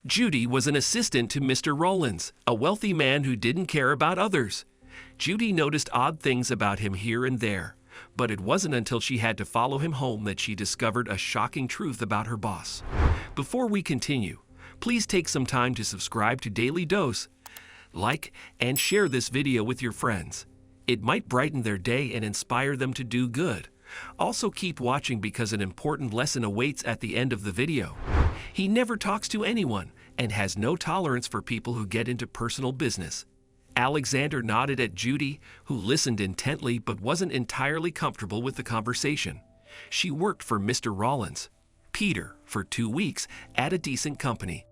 Judy was an assistant to Mr. Rollins, a wealthy man who didn't care about others. Judy noticed odd things about him here and there, but it wasn't until she had to follow him home that she discovered a shocking truth about her boss. Before we continue, please take some time to subscribe to Dailydose, like, and share this video with your friends. It might brighten their day and inspire them to do good. Also keep watching because an important lesson awaits at the end of the video. He never talks to anyone and has no tolerance for people who get into personal business. Alexander nodded at Judy, who listened intently but wasn't entirely comfortable with the conversation. She worked for Mr. Rollins, Peter, for 2 weeks at a decent company.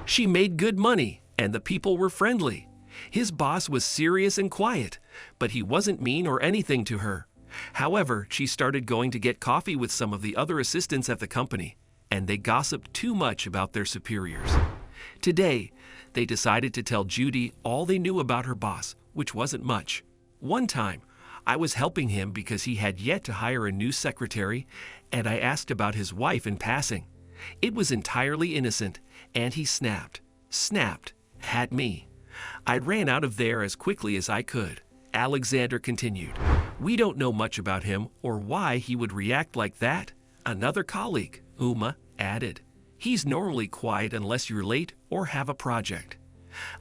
She made good money, and the people were friendly. His boss was serious and quiet, but he wasn't mean or anything to her. However, she started going to get coffee with some of the other assistants at the company, and they gossiped too much about their superiors. Today, they decided to tell Judy all they knew about her boss, which wasn't much. One time, I was helping him because he had yet to hire a new secretary, and I asked about his wife in passing. It was entirely innocent, and he snapped at me. I ran out of there as quickly as I could. Alexander continued. We don't know much about him or why he would react like that. Another colleague, Uma, added. He's normally quiet unless you're late or have a project.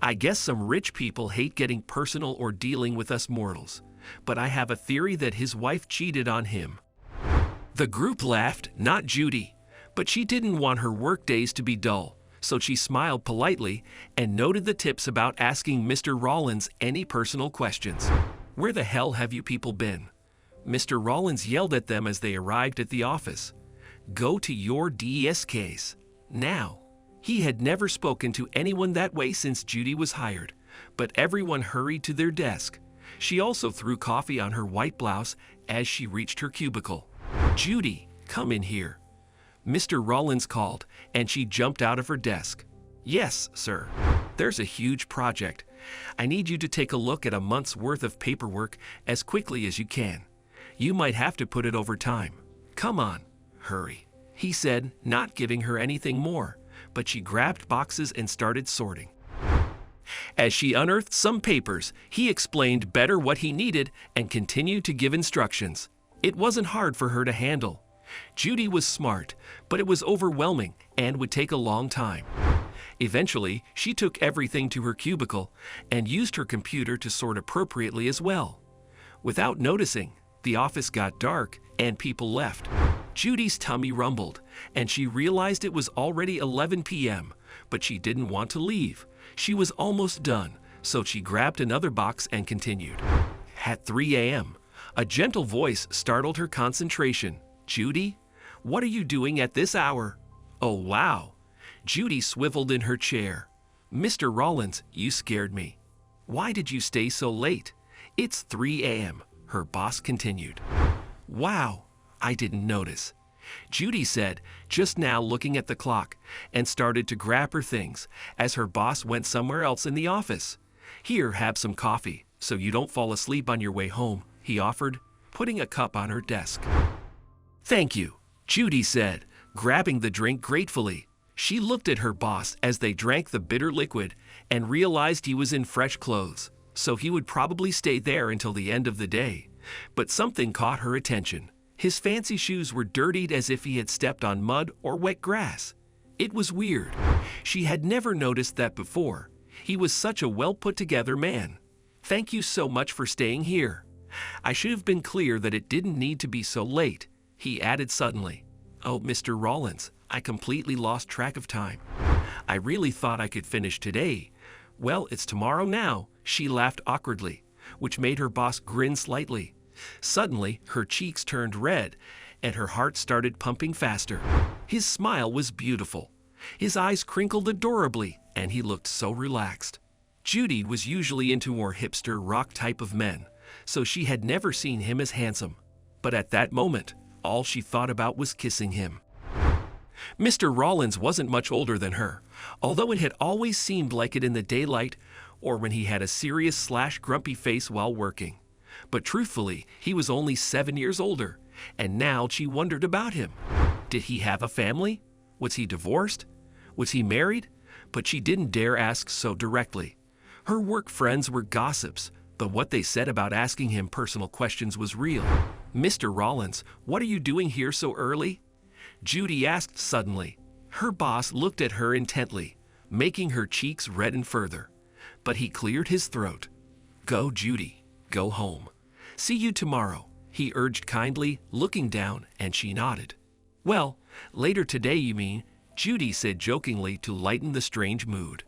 I guess some rich people hate getting personal or dealing with us mortals, but I have a theory that his wife cheated on him. The group laughed, not Judy, but she didn't want her work days to be dull, so she smiled politely and noted the tips about asking Mr. Rollins any personal questions. Where the hell have you people been? Mr. Rollins yelled at them as they arrived at the office. Go to your desks. Now. He had never spoken to anyone that way since Judy was hired, but everyone hurried to their desk. She also threw coffee on her white blouse as she reached her cubicle. Judy, come in here. Mr. Rollins called, and she jumped out of her desk. Yes, sir. There's a huge project. I need you to take a look at a month's worth of paperwork as quickly as you can. You might have to put it over time. Come on, hurry, he said, not giving her anything more, but she grabbed boxes and started sorting. As she unearthed some papers, he explained better what he needed and continued to give instructions. It wasn't hard for her to handle. Judy was smart, but it was overwhelming and would take a long time. Eventually, she took everything to her cubicle and used her computer to sort appropriately as well. Without noticing, the office got dark and people left. Judy's tummy rumbled, and she realized it was already 11 p.m., but she didn't want to leave. She was almost done, so she grabbed another box and continued. At 3 a.m., a gentle voice startled her concentration. Judy, what are you doing at this hour? Oh, wow. Judy swiveled in her chair. Mr. Rollins, you scared me. Why did you stay so late? It's 3 a.m., her boss continued. Wow, I didn't notice. Judy said, just now looking at the clock, and started to grab her things as her boss went somewhere else in the office. Here, have some coffee, so you don't fall asleep on your way home, he offered, putting a cup on her desk. Thank you, Judy said, grabbing the drink gratefully. She looked at her boss as they drank the bitter liquid and realized he was in fresh clothes, so he would probably stay there until the end of the day. But something caught her attention. His fancy shoes were dirtied as if he had stepped on mud or wet grass. It was weird. She had never noticed that before. He was such a well-put-together man. Thank you so much for staying here. I should have been clear that it didn't need to be so late, he added suddenly. Oh, Mr. Rollins, I completely lost track of time. I really thought I could finish today. Well, it's tomorrow now, she laughed awkwardly, which made her boss grin slightly. Suddenly, her cheeks turned red, and her heart started pumping faster. His smile was beautiful. His eyes crinkled adorably, and he looked so relaxed. Judy was usually into more hipster rock type of men, so she had never seen him as handsome. But at that moment, all she thought about was kissing him. Mr. Rollins wasn't much older than her, although it had always seemed like it in the daylight or when he had a serious/grumpy face while working. But truthfully, he was only 7 years older, and now she wondered about him. Did he have a family? Was he divorced? Was he married? but she didn't dare ask so directly. Her work friends were gossips, but what they said about asking him personal questions was real. "Mr. Rollins, what are you doing here so early?" Judy asked suddenly. Her boss looked at her intently, making her cheeks redden further. But he cleared his throat. "Go, Judy, go home. See you tomorrow," he urged kindly, looking down, and she nodded. "Well, later today, you mean," Judy said jokingly to lighten the strange mood.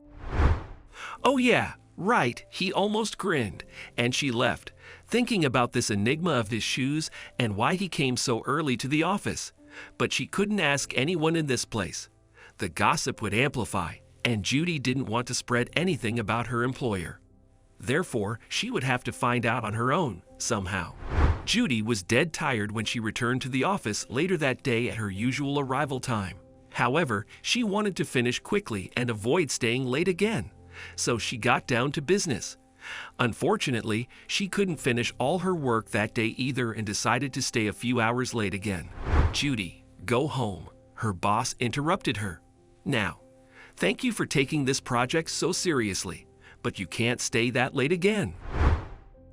"Oh yeah, right," he almost grinned, and she left, thinking about this enigma of his shoes and why he came so early to the office. But she couldn't ask anyone in this place. The gossip would amplify, and Judy didn't want to spread anything about her employer. Therefore, she would have to find out on her own, somehow. Judy was dead tired when she returned to the office later that day at her usual arrival time. However, she wanted to finish quickly and avoid staying late again, so she got down to business. Unfortunately, she couldn't finish all her work that day either and decided to stay a few hours late again. "Judy, go home," her boss interrupted her. "Now, thank you for taking this project so seriously, but you can't stay that late again."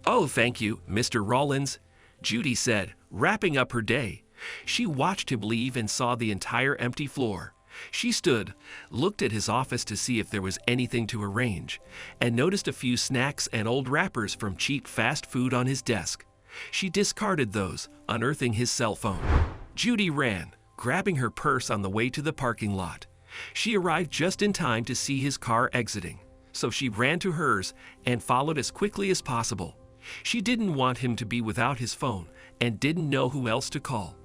"Oh, thank you, Mr. Rollins," Judy said, wrapping up her day. She watched him leave and saw the entire empty floor. She stood, looked at his office to see if there was anything to arrange, and noticed a few snacks and old wrappers from cheap fast food on his desk. She discarded those, unearthing his cell phone. Judy ran, grabbing her purse on the way to the parking lot. She arrived just in time to see his car exiting, so she ran to hers and followed as quickly as possible. She didn't want him to be without his phone and didn't know who else to call.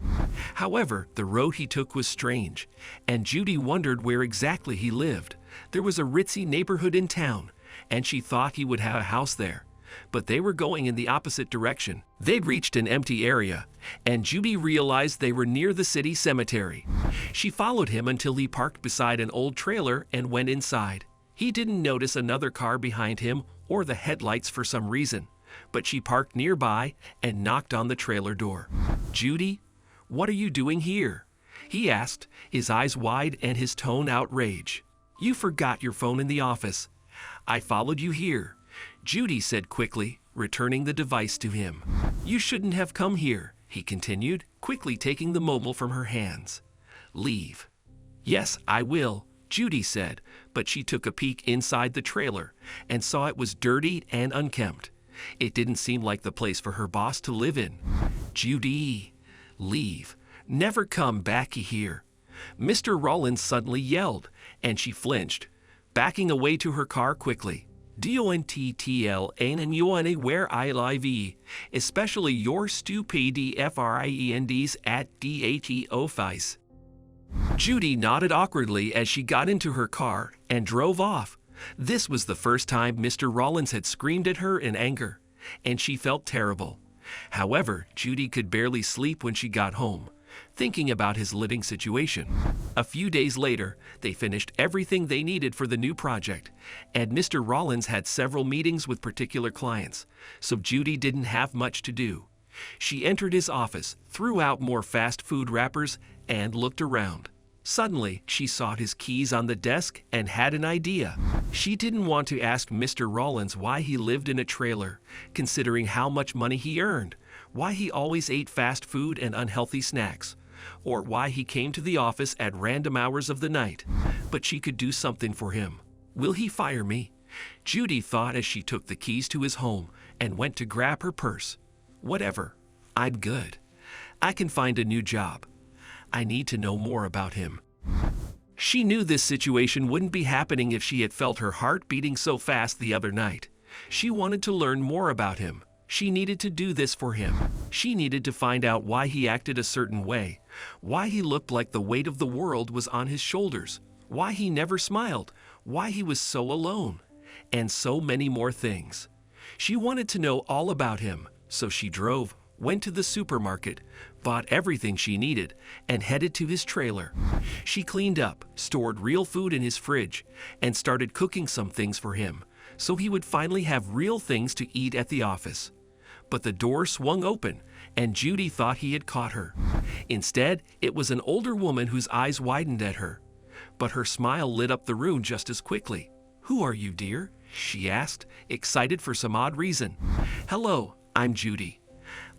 However, the road he took was strange, and Judy wondered where exactly he lived. There was a ritzy neighborhood in town, and she thought he would have a house there. But they were going in the opposite direction. They'd reached an empty area, and Judy realized they were near the city cemetery. She followed him until he parked beside an old trailer and went inside. He didn't notice another car behind him or the headlights for some reason, but she parked nearby and knocked on the trailer door. "Judy, what are you doing here?" he asked, his eyes wide and his tone outrage. "You forgot your phone in the office. I followed you here," Judy said quickly, returning the device to him. "You shouldn't have come here," he continued, quickly taking the mobile from her hands. "Leave." "Yes, I will," Judy said, but she took a peek inside the trailer and saw it was dirty and unkempt. It didn't seem like the place for her boss to live in. "Judy, leave. Never come back here." Mr. Rollins suddenly yelled, and she flinched, backing away to her car quickly. "Don't tell where I live, especially your stupid friends at the office." Judy nodded awkwardly as she got into her car and drove off. This was the first time Mr. Rollins had screamed at her in anger, and she felt terrible. However, Judy could barely sleep when she got home, thinking about his living situation. A few days later, they finished everything they needed for the new project, and Mr. Rollins had several meetings with particular clients, so Judy didn't have much to do. She entered his office, threw out more fast food wrappers, and looked around. Suddenly, she saw his keys on the desk and had an idea. She didn't want to ask Mr. Rollins why he lived in a trailer, considering how much money he earned, why he always ate fast food and unhealthy snacks, or why he came to the office at random hours of the night. But she could do something for him. "Will he fire me?" Judy thought as she took the keys to his home and went to grab her purse. "Whatever. I'm good. I can find a new job. I need to know more about him." She knew this situation wouldn't be happening if she had felt her heart beating so fast the other night. She wanted to learn more about him. She needed to do this for him. She needed to find out why he acted a certain way, why he looked like the weight of the world was on his shoulders, why he never smiled, why he was so alone, and so many more things. She wanted to know all about him, so she drove, went to the supermarket, bought everything she needed, and headed to his trailer. She cleaned up, stored real food in his fridge, and started cooking some things for him, so he would finally have real things to eat at the office. But the door swung open, and Judy thought he had caught her. Instead, it was an older woman whose eyes widened at her. but her smile lit up the room just as quickly. "Who are you, dear?" she asked, excited for some odd reason. "Hello, I'm Judy.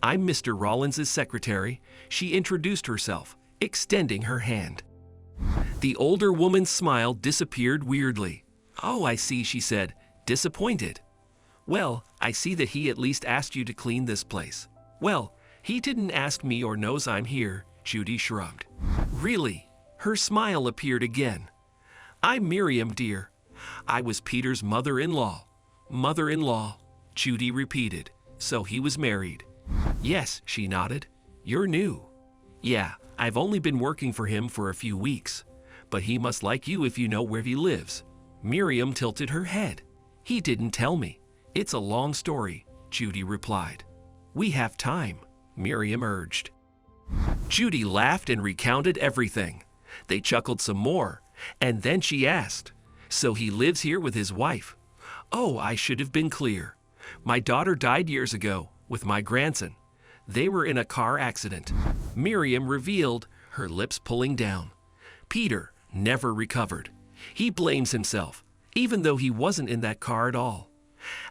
I'm Mr. Rollins' secretary," she introduced herself, extending her hand. The older woman's smile disappeared weirdly. "Oh, I see," she said, disappointed. "Well, I see that he at least asked you to clean this place." "Well, he didn't ask me or knows I'm here," Judy shrugged. "Really?" Her smile appeared again. "I'm Miriam, dear. I was Peter's mother-in-law." "Mother-in-law," Judy repeated. "So he was married?" "Yes," she nodded. "You're new." "Yeah, I've only been working for him for a few weeks. But he must like you if you know where he lives." Miriam tilted her head. "He didn't tell me. It's a long story," Judy replied. "We have time," Miriam urged. Judy laughed and recounted everything. They chuckled some more, and then she asked, "So he lives here with his wife?" "Oh, I should have been clear. My daughter died years ago with my grandson. They were in a car accident," Miriam revealed, her lips pulling down. "Peter never recovered. He blames himself, even though he wasn't in that car at all."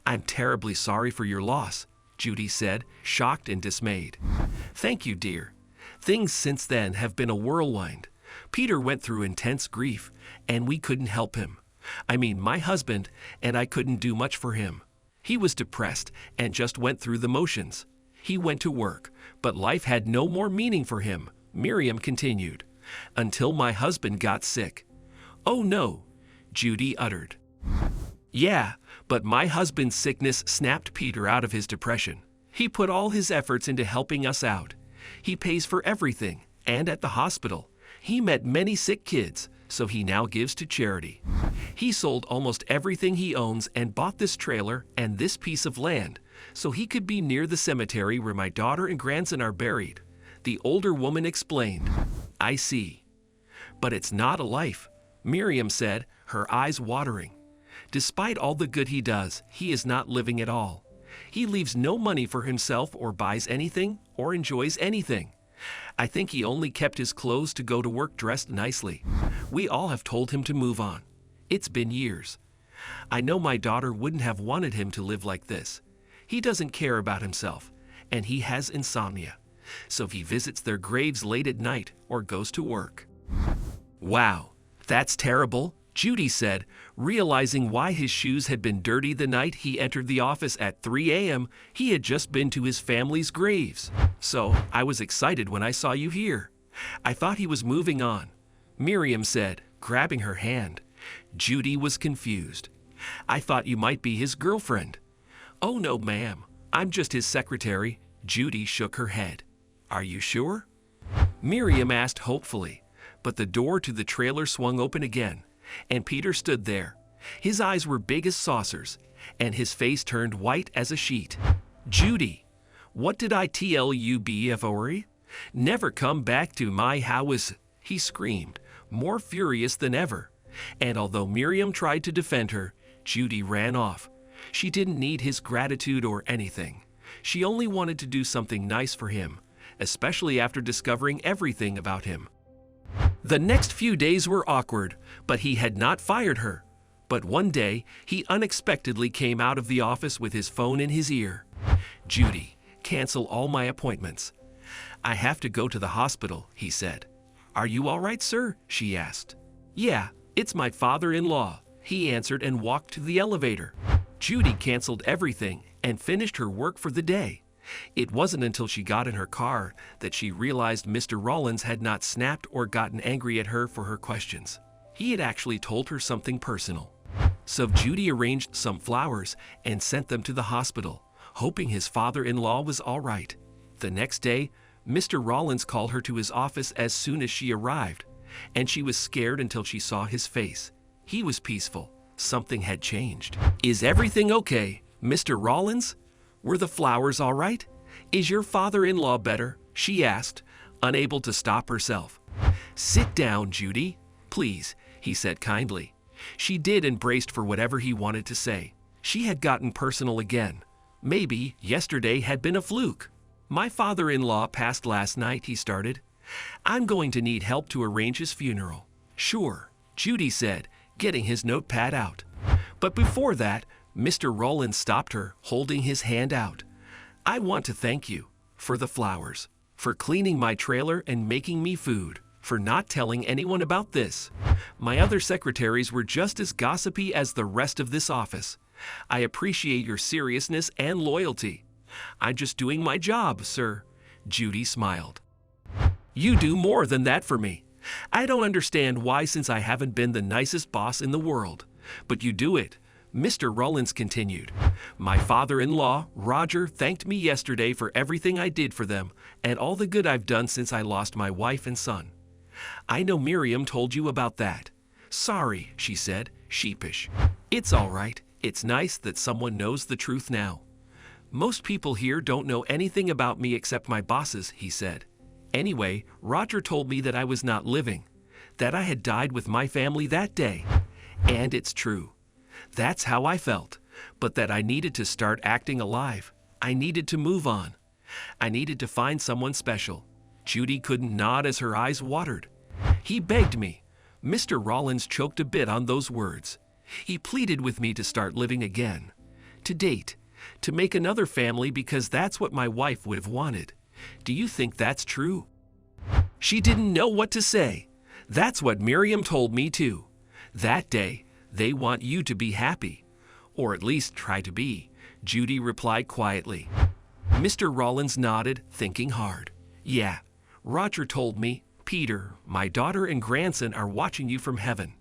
"I'm terribly sorry for your loss," Judy said, shocked and dismayed. "Thank you, dear. Things since then have been a whirlwind. Peter went through intense grief, and we couldn't help him. I mean, my husband and I couldn't do much for him. He was depressed and just went through the motions. He went to work, but life had no more meaning for him," Miriam continued, "until my husband got sick." "Oh no," Judy uttered. "Yeah, but my husband's sickness snapped Peter out of his depression. He put all his efforts into helping us out. He pays for everything, and at the hospital, he met many sick kids, so he now gives to charity. He sold almost everything he owns and bought this trailer and this piece of land, so he could be near the cemetery where my daughter and grandson are buried," the older woman explained. "I see. But it's not a life," Miriam said, her eyes watering. "Despite all the good he does, he is not living at all. He leaves no money for himself or buys anything or enjoys anything. I think he only kept his clothes to go to work dressed nicely. We all have told him to move on. It's been years. I know my daughter wouldn't have wanted him to live like this. He doesn't care about himself, and he has insomnia, so he visits their graves late at night or goes to work." "Wow, that's terrible," Judy said, realizing why his shoes had been dirty the night he entered the office at 3 a.m. He had just been to his family's graves. "So I was excited when I saw you here. I thought he was moving on," Miriam said, grabbing her hand. Judy was confused. "I thought you might be his girlfriend." "Oh no, ma'am. I'm just his secretary." Judy shook her head. "Are you sure?" Miriam asked hopefully, but the door to the trailer swung open again, and Peter stood there. His eyes were big as saucers, and his face turned white as a sheet. "Judy, what did I tell you before? Never come back to my house," he screamed, more furious than ever. And although Miriam tried to defend her, Judy ran off. She didn't need his gratitude or anything. She only wanted to do something nice for him, especially after discovering everything about him. The next few days were awkward, but he had not fired her. But one day, he unexpectedly came out of the office with his phone in his ear. "Judy, cancel all my appointments. I have to go to the hospital," he said. "Are you all right, sir?" she asked. "Yeah, it's my father-in-law," he answered and walked to the elevator. Judy canceled everything and finished her work for the day. It wasn't until she got in her car that she realized Mr. Rollins had not snapped or gotten angry at her for her questions. He had actually told her something personal. So Judy arranged some flowers and sent them to the hospital, hoping his father-in-law was all right. The next day, Mr. Rollins called her to his office as soon as she arrived, and she was scared until she saw his face. He was peaceful. Something had changed. "Is everything okay, Mr. Rollins? Were the flowers all right? Is your father-in-law better?" she asked, unable to stop herself. "Sit down, Judy, please," he said kindly. She did and braced for whatever he wanted to say. She had gotten personal again. Maybe yesterday had been a fluke. "My father-in-law passed last night," he started. "I'm going to need help to arrange his funeral." "Sure," Judy said, getting his notepad out. But before that, Mr. Rollins stopped her, holding his hand out. "I want to thank you for the flowers, for cleaning my trailer and making me food, for not telling anyone about this. My other secretaries were just as gossipy as the rest of this office. I appreciate your seriousness and loyalty. I'm just doing my job, sir." Judy smiled. "You do more than that for me. I don't understand why, since I haven't been the nicest boss in the world. But you do it," Mr. Rollins continued. "My father-in-law, Roger, thanked me yesterday for everything I did for them and all the good I've done since I lost my wife and son. I know Miriam told you about that." "Sorry," she said, sheepish. "It's all right. It's nice that someone knows the truth now." "Most people here don't know anything about me except my bosses," he said. "Anyway, Roger told me that I was not living, that I had died with my family that day. And it's true. That's how I felt, but that I needed to start acting alive. I needed to move on. I needed to find someone special." Judy couldn't nod as her eyes watered. "He begged me." Mr. Rollins choked a bit on those words. "He pleaded with me to start living again, to date, to make another family, because that's what my wife would have wanted. Do you think that's true?" She didn't know what to say. "That's what Miriam told me too. That day, they want you to be happy, or at least try to be," Judy replied quietly. Mr. Rollins nodded, thinking hard. "Yeah, Roger told me, Peter, my daughter and grandson are watching you from heaven.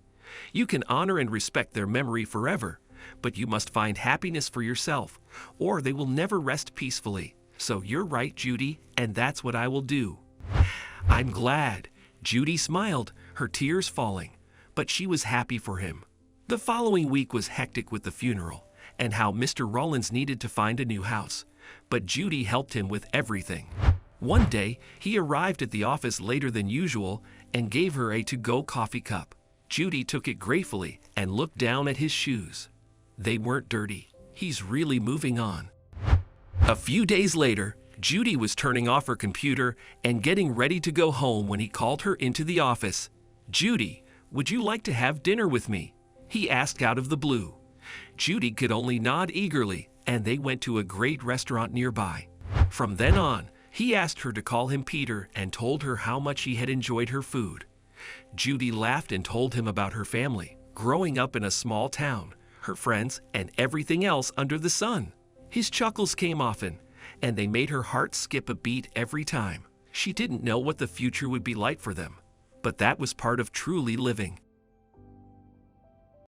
You can honor and respect their memory forever, but you must find happiness for yourself, or they will never rest peacefully. So you're right, Judy, and that's what I will do." "I'm glad." Judy smiled, her tears falling, but she was happy for him. The following week was hectic with the funeral and how Mr. Rollins needed to find a new house, but Judy helped him with everything. One day, he arrived at the office later than usual and gave her a to-go coffee cup. Judy took it gratefully and looked down at his shoes. They weren't dirty. He's really moving on. A few days later, Judy was turning off her computer and getting ready to go home when he called her into the office. "Judy, would you like to have dinner with me?" he asked out of the blue. Judy could only nod eagerly, and they went to a great restaurant nearby. From then on, he asked her to call him Peter and told her how much he had enjoyed her food. Judy laughed and told him about her family, growing up in a small town, her friends, and everything else under the sun. His chuckles came often, and they made her heart skip a beat every time. She didn't know what the future would be like for them, but that was part of truly living.